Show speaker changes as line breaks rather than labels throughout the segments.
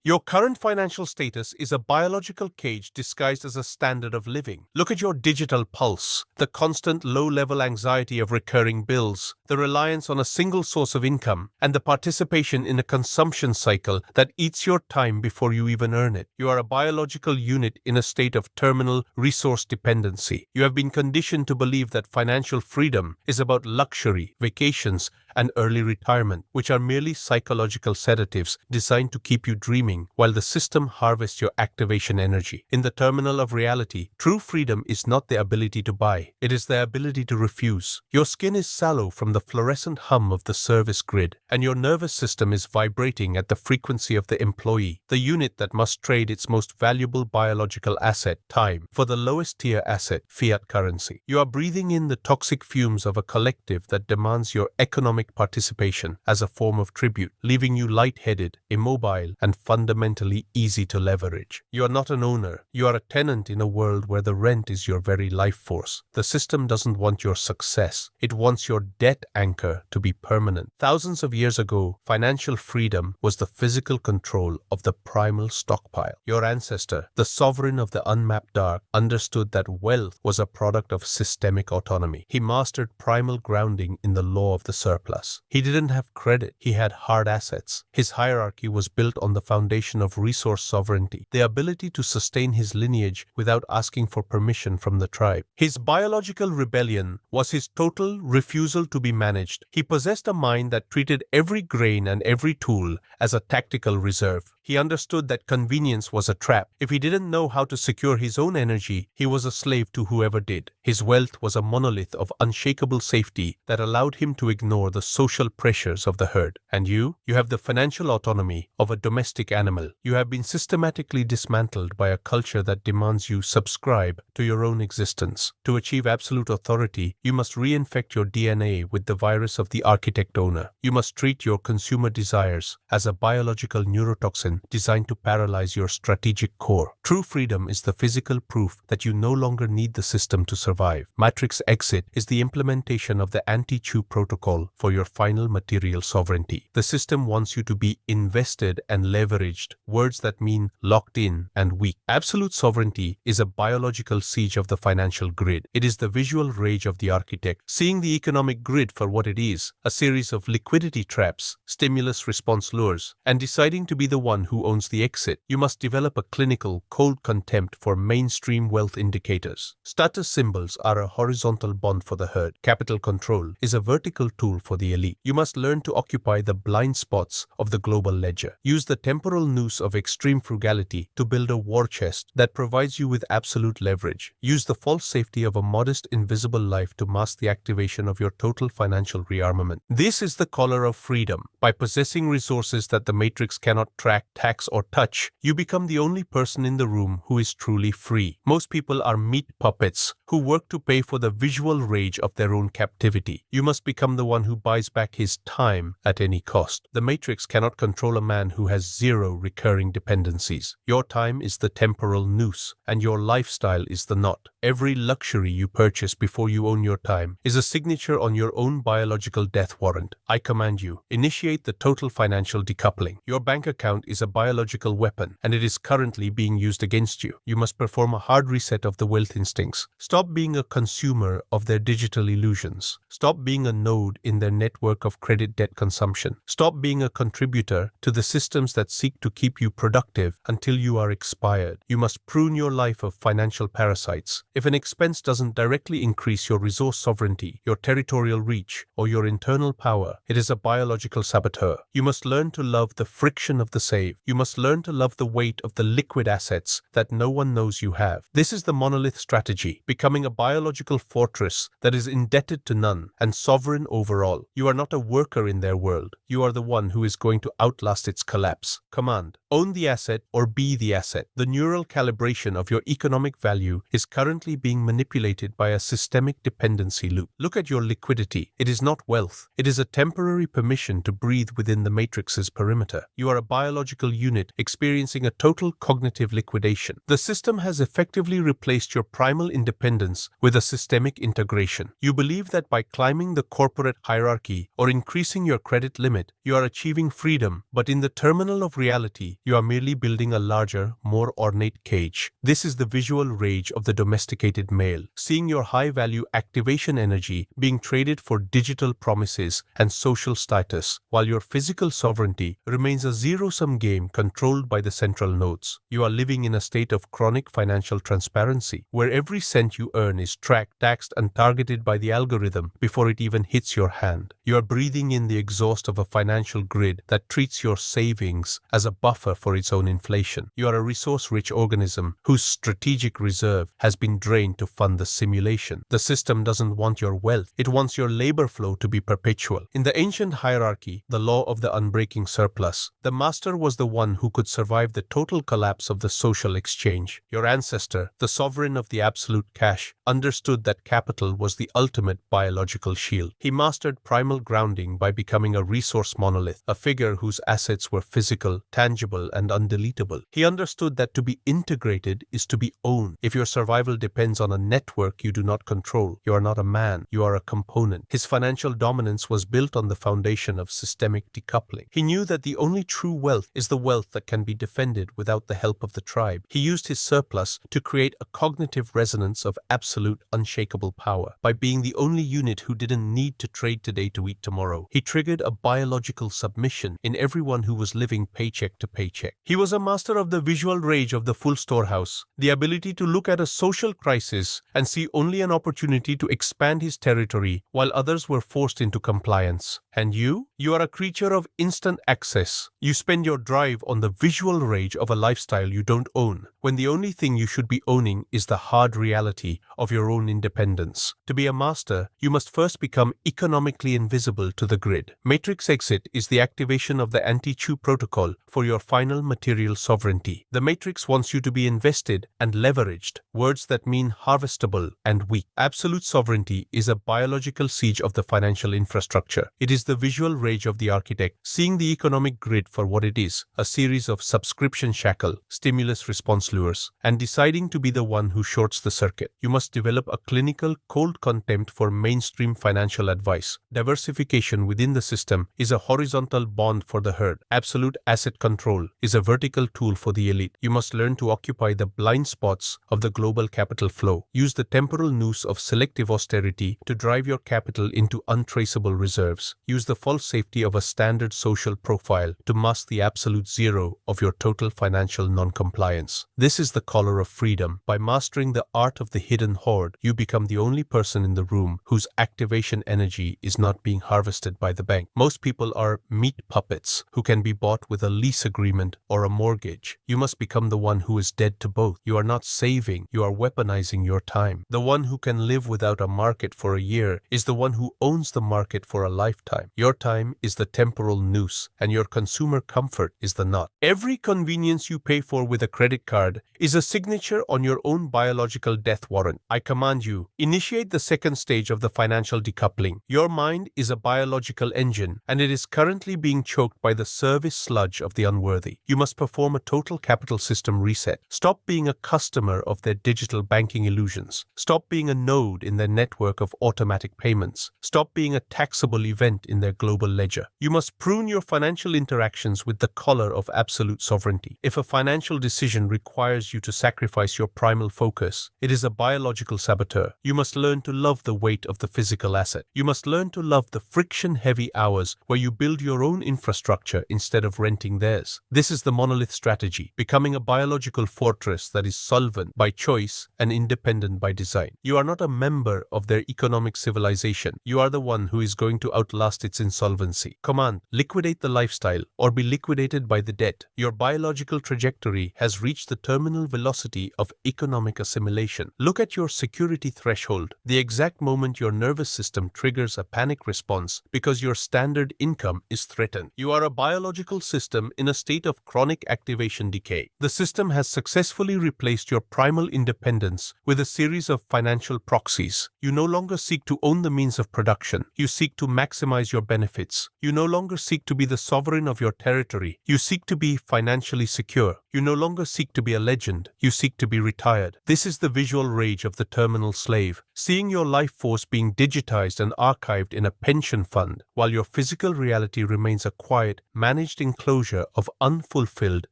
Your current financial status is a biological cage disguised as a standard of living. Look at your digital pulse, the constant low-level anxiety of recurring bills, the reliance on a single source of income, and the participation in a consumption cycle that eats your time before you even earn it. You are a biological unit in a state of terminal resource dependency. You have been conditioned to believe that financial freedom is about luxury, vacations, and early retirement, which are merely psychological sedatives designed to keep you dreaming while the system harvests your activation energy. In the terminal of reality, true freedom is not the ability to buy, it is the ability to refuse. Your skin is sallow from the fluorescent hum of the service grid, and your nervous system is vibrating at the frequency of the employee, the unit that must trade its most valuable biological asset, time, for the lowest tier asset, fiat currency. You are breathing in the toxic fumes of a collective that demands your economic participation as a form of tribute, leaving you lightheaded, immobile, and fundamentally easy to leverage. You are not an owner. You are a tenant in a world where the rent is your very life force. The system doesn't want your success. It wants your debt anchor to be permanent. Thousands of years ago, financial freedom was the physical control of the primal stockpile. Your ancestor, the sovereign of the unmapped dark, understood that wealth was a product of systemic autonomy. He mastered primal grounding in the law of the surplus. He didn't have credit, he had hard assets. His hierarchy was built on the foundation of resource sovereignty, the ability to sustain his lineage without asking for permission from the tribe. His biological rebellion was his total refusal to be managed. He possessed a mind that treated every grain and every tool as a tactical reserve. He understood that convenience was a trap. If he didn't know how to secure his own energy, he was a slave to whoever did. His wealth was a monolith of unshakable safety that allowed him to ignore the social pressures of the herd. And you have the financial autonomy of a domestic animal. You have been systematically dismantled by a culture that demands you subscribe to your own existence. To achieve absolute authority, you must reinfect your DNA with the virus of the architect owner. You must treat your consumer desires as a biological neurotoxin designed to paralyze your strategic core. True freedom is the physical proof that you no longer need the system to survive. Matrix exit is the implementation of the anti-chew protocol for your final material sovereignty. The system wants you to be invested and leveraged, words that mean locked in and weak. Absolute sovereignty is a biological siege of the financial grid. It is the visual rage of the architect, seeing the economic grid for what it is, a series of liquidity traps, stimulus response lures, and deciding to be the one who owns the exit. You must develop a clinical, cold contempt for mainstream wealth indicators. Status symbols are a horizontal bond for the herd. Capital control is a vertical tool for the elite. You must learn to occupy the blind spots of the global ledger. Use the temporal noose of extreme frugality to build a war chest that provides you with absolute leverage. Use the false safety of a modest, invisible life to mask the activation of your total financial rearmament. This is the color of freedom. By possessing resources that the matrix cannot track, tax, or touch, you become the only person in the room who is truly free. Most people are meat puppets who work to pay for the visual rage of their own captivity. You must become the one who buys back his time at any cost. The matrix cannot control a man who has zero recurring dependencies. Your time is the temporal noose, and your lifestyle is the knot. Every luxury you purchase before you own your time is a signature on your own biological death warrant. I command you, initiate the total financial decoupling. Your bank account is a biological weapon, and it is currently being used against you. You must perform a hard reset of the wealth instincts. Stop being a consumer of their digital illusions. Stop being a node in their network of credit debt consumption. Stop being a contributor to the systems that seek to keep you productive until you are expired. You must prune your life of financial parasites. If an expense doesn't directly increase your resource sovereignty, your territorial reach, or your internal power, it is a biological saboteur. You must learn to love the friction of the save. You must learn to love the weight of the liquid assets that no one knows you have. This is the monolith strategy, becoming a biological fortress that is indebted to none and sovereign over all. You are not a worker in their world. You are the one who is going to outlast its collapse. Command: own the asset or be the asset. The neural calibration of your economic value is currently being manipulated by a systemic dependency loop. Look at your liquidity. It is not wealth. It is a temporary permission to breathe within the matrix's perimeter. You are a biological unit experiencing a total cognitive liquidation. The system has effectively replaced your primal independence independence with a systemic integration. You believe that by climbing the corporate hierarchy or increasing your credit limit, you are achieving freedom, but in the terminal of reality, you are merely building a larger, more ornate cage. This is the visual rage of the domesticated male, seeing your high-value activation energy being traded for digital promises and social status, while your physical sovereignty remains a zero-sum game controlled by the central nodes. You are living in a state of chronic financial transparency, where every cent you earn is tracked, taxed, and targeted by the algorithm before it even hits your hand. You are breathing in the exhaust of a financial grid that treats your savings as a buffer for its own inflation. You are a resource-rich organism whose strategic reserve has been drained to fund the simulation. The system doesn't want your wealth, it wants your labor flow to be perpetual. In the ancient hierarchy, the law of the unbreaking surplus, the master was the one who could survive the total collapse of the social exchange. Your ancestor, the sovereign of the absolute cash, understood that capital was the ultimate biological shield. He mastered primal grounding by becoming a resource monolith, a figure whose assets were physical, tangible, and undeletable. He understood that to be integrated is to be owned. If your survival depends on a network you do not control, you are not a man, you are a component. His financial dominance was built on the foundation of systemic decoupling. He knew that the only true wealth is the wealth that can be defended without the help of the tribe. He used his surplus to create a cognitive resonance of absolute, unshakable power. By being the only unit who didn't need to trade today to eat tomorrow, he triggered a biological submission in everyone who was living paycheck to paycheck. He was a master of the visual rage of the full storehouse, the ability to look at a social crisis and see only an opportunity to expand his territory while others were forced into compliance. And you are a creature of instant access. You spend your drive on the visual rage of a lifestyle you don't own, when the only thing you should be owning is the hard reality of your own independence. To be a master, you must first become economically invisible to the grid. Matrix exit is the activation of the anti-chew protocol for your final material sovereignty. The matrix wants you to be invested and leveraged, words that mean harvestable and weak. Absolute sovereignty is a biological siege of the financial infrastructure. It is the visual rage of the architect, seeing the economic grid for what it is, a series of subscription shackle, stimulus response lures, and deciding to be the one who shorts the circuit. You must develop a clinical, cold contempt for mainstream financial advice. Diversification within the system is a horizontal bond for the herd. Absolute asset control is a vertical tool for the elite. You must learn to occupy the blind spots of the global capital flow. Use the temporal noose of selective austerity to drive your capital into untraceable reserves. Use the false safety of a standard social profile to mask the absolute zero of your total financial non-compliance. This is the color of freedom. By mastering the art of the hidden hoard, you become the only person in the room whose activation energy is not being harvested by the bank. Most people are meat puppets who can be bought with a lease agreement or a mortgage. You must become the one who is dead to both. You are not saving, you are weaponizing your time. The one who can live without a market for a year is the one who owns the market for a lifetime. Your time is the temporal noose, and your consumer comfort is the knot. Every convenience you pay for with a credit card is a signature on your own biological death warrant. I command you, initiate the second stage of the financial decoupling. Your mind is a biological engine, and it is currently being choked by the service sludge of the unworthy. You must perform a total capital system reset. Stop being a customer of their digital banking illusions. Stop being a node in their network of automatic payments. Stop being a taxable event in their global ledger. You must prune your financial interactions with the collar of absolute sovereignty. If a financial decision requires you to sacrifice your primal focus, it is a biological saboteur. You must learn to love the weight of the physical asset. You must learn to love the friction-heavy hours where you build your own infrastructure instead of renting theirs. This is the monolith strategy, becoming a biological fortress that is solvent by choice and independent by design. You are not a member of their economic civilization. You are the one who is going to outlast its insolvency. Command, liquidate the lifestyle or be liquidated by the debt. Your biological trajectory has reached the terminal velocity of economic assimilation. Look at your security threshold, the exact moment your nervous system triggers a panic response because your standard income is threatened. You are a biological system in a state of chronic activation decay. The system has successfully replaced your primal independence with a series of financial proxies. You no longer seek to own the means of production. You seek to maximize your benefits. You no longer seek to be the sovereign of your territory. You seek to be financially secure. You no longer seek to be a legend, you seek to be retired. This is the visual rage of the terminal slave, seeing your life force being digitized and archived in a pension fund, while your physical reality remains a quiet, managed enclosure of unfulfilled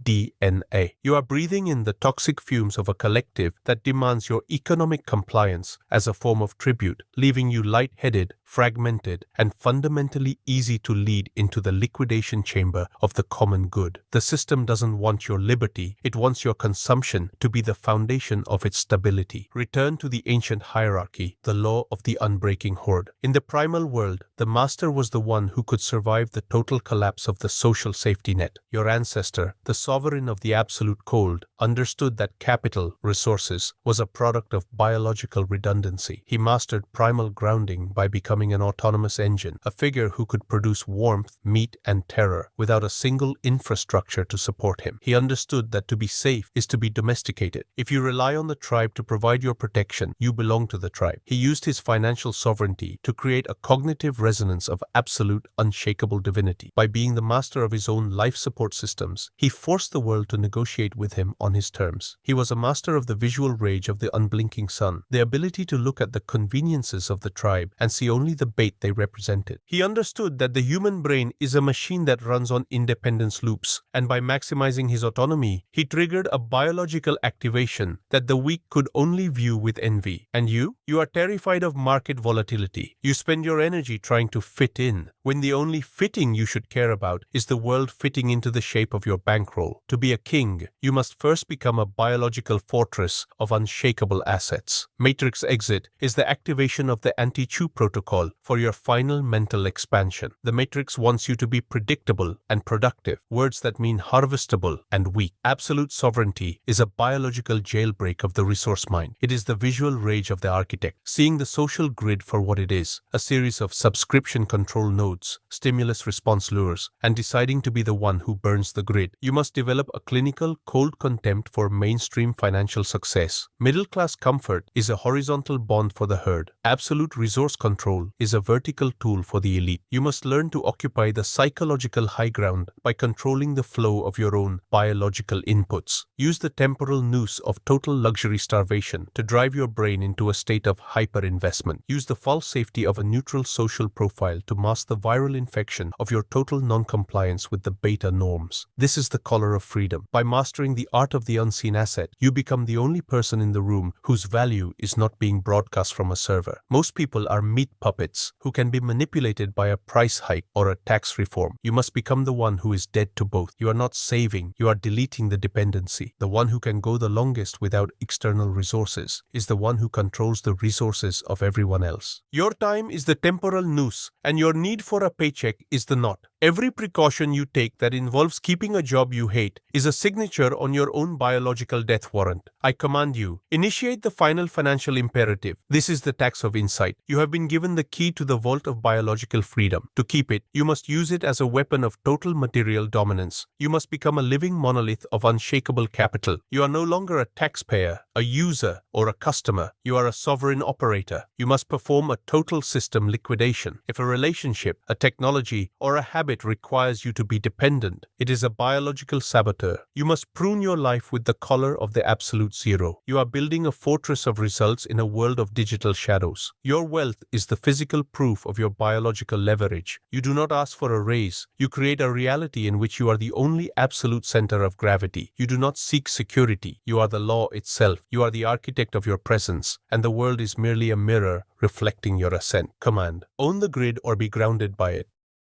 DNA. You are breathing in the toxic fumes of a collective that demands your economic compliance as a form of tribute, leaving you lightheaded, fragmented, and fundamentally easy to lead into the liquidation chamber of the common good. The system doesn't want your liberty, it wants your consumption to be the foundation of its stability. Return to the ancient hierarchy, the law of the unbreaking horde. In the primal world, the master was the one who could survive the total collapse of the social safety net. Your ancestor, the sovereign of the absolute cold, understood that capital, resources, was a product of biological redundancy. He mastered primal grounding by becoming an autonomous engine, a figure who could produce warmth, meat, and terror without a single infrastructure to support him. He understood that to be safe is to be domesticated. If you rely on the tribe to provide your protection, you belong to the tribe. He used his financial sovereignty to create a cognitive resonance of absolute, unshakable divinity. By being the master of his own life support systems, he forced the world to negotiate with him on his terms. He was a master of the visual rage of the unblinking sun, the ability to look at the conveniences of the tribe and see only the bait they represented. He understood that the human brain is a machine that runs on independence loops, and by maximizing his autonomy, he triggered a biological activation that the weak could only view with envy. And you? You are terrified of market volatility. You spend your energy trying to fit in, when the only fitting you should care about is the world fitting into the shape of your bankroll. To be a king, you must first become a biological fortress of unshakable assets. Matrix exit is the activation of the anti-chew protocol for your final mental expansion. The matrix wants you to be predictable and productive, words that mean harvestable and weak. Absolute sovereignty is a biological jailbreak of the resource mind. It is the visual rage of the architect, seeing the social grid for what it is, a series of subscription control nodes, stimulus response lures, and deciding to be the one who burns the grid. You must develop a clinical, cold contempt for mainstream financial success. Middle-class comfort is a horizontal bond for the herd. Absolute resource control is a vertical tool for the elite. You must learn to occupy the psychological high ground by controlling the flow of your own biological inputs. Use the temporal noose of total luxury starvation to drive your brain into a state of hyperinvestment. Use the false safety of a neutral social profile to mask the viral infection of your total non-compliance with the beta norms. This is the color of freedom. By mastering the art of the unseen asset, you become the only person in the room whose value is not being broadcast from a server. Most people are meat puppets who can be manipulated by a price hike or a tax reform. You must become the one who is dead to both. You are not saving, you are deleting the dependency. The one who can go the longest without external resources is the one who controls the resources of everyone else. Your time is the temporal noose, and your need for a paycheck is the knot. Every precaution you take that involves keeping a job you hate is a signature on your own biological death warrant. I command you, initiate the final financial imperative. This is the tax of insight. You have been given the key to the vault of biological freedom. To keep it, you must use it as a weapon of total material dominance. You must become a living monolith of unshakable capital. You are no longer a taxpayer, a user, or a customer. You are a sovereign operator. You must perform a total system liquidation. If a relationship, a technology, or a habit requires you to be dependent, it is a biological saboteur. You must prune your life with the collar of the absolute zero. You are building a fortress of results in a world of digital shadows. Your wealth is the physical proof of your biological leverage. You do not ask for a raise. You create a reality in which you are the only absolute center of gravity. You do not seek security. You are the law itself. You are the architect of your presence, and the world is merely a mirror reflecting your ascent. Command: own the grid or be grounded by it.